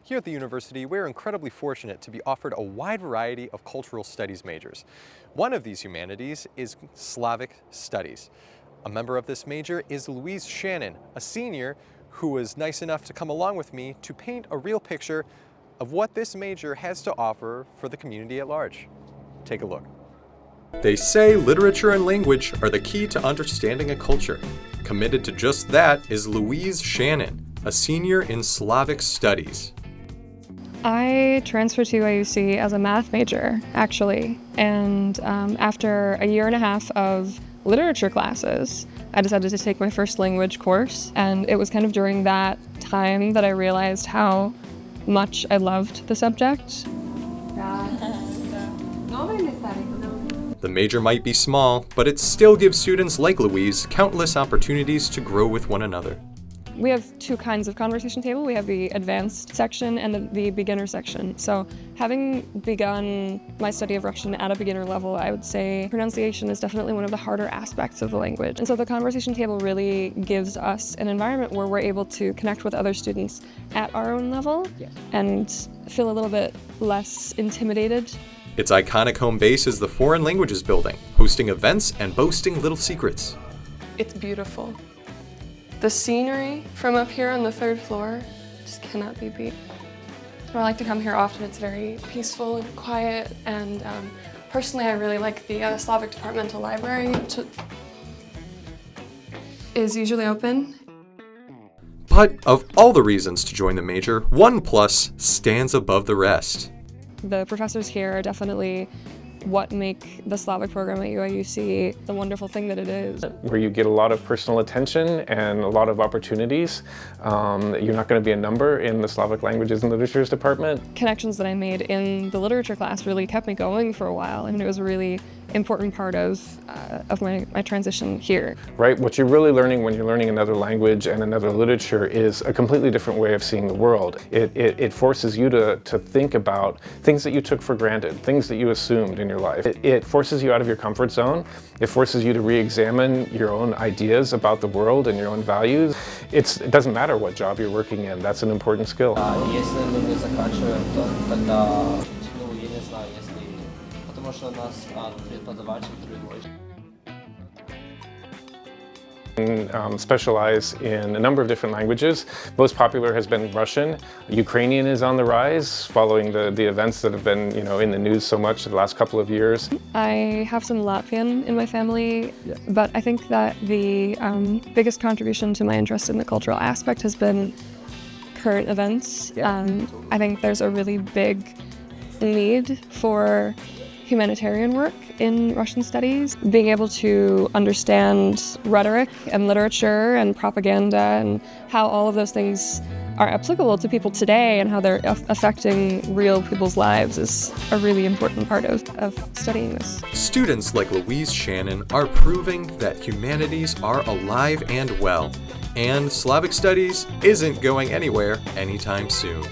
Here at the university, we're incredibly fortunate to be offered a wide variety of cultural studies majors. One of these humanities is Slavic Studies. A member of this major is Louise Shannon, a senior who was nice enough to come along with me to paint a real picture of what this major has to offer for the community at large. Take a look. They say literature and language are the key to understanding a culture. Committed to just that is Louise Shannon, a senior in Slavic Studies. I transferred to UIUC as a math major, actually, and after a year and a half of literature classes, I decided to take my first language course, and it was kind of during that time that I realized how much I loved the subject. The major might be small, but it still gives students like Louise countless opportunities to grow with one another. We have two kinds of conversation table. We have the advanced section and the beginner section. So having begun my study of Russian at a beginner level, I would say pronunciation is definitely one of the harder aspects of the language. And so the conversation table really gives us an environment where we're able to connect with other students at our own level and feel a little bit less intimidated. Its iconic home base is the Foreign Languages Building, hosting events and boasting little secrets. It's beautiful. The scenery from up here on the third floor just cannot be beat. I like to come here often. It's very peaceful and quiet, and personally I really like the Slavic Departmental Library, which is usually open. But of all the reasons to join the major, one plus stands above the rest. The professors here are definitely what make the Slavic program at UIUC the wonderful thing that it is. Where you get a lot of personal attention and a lot of opportunities. You're not going to be a number in the Slavic Languages and Literatures department. Connections that I made in the literature class really kept me going for a while, and it was a really important part of my transition here. Right, what you're really learning when you're learning another language and another literature is a completely different way of seeing the world. It forces you to think about things that you took for granted, things that you assumed in your life. It forces you out of your comfort zone. It forces you to re-examine your own ideas about the world and your own values. It doesn't matter what job you're working in, that's an important skill. Specialize in a number of different languages. Most popular has been Russian. Ukrainian is on the rise, following the events that have been, in the news so much the last couple of years. I have some Latvian in my family, but I think that the biggest contribution to my interest in the cultural aspect has been current events. I think there's a really big need for humanitarian work in Russian studies. Being able to understand rhetoric and literature and propaganda and how all of those things are applicable to people today and how they're affecting real people's lives is a really important part of studying this. Students like Louise Shannon are proving that humanities are alive and well, and Slavic Studies isn't going anywhere anytime soon.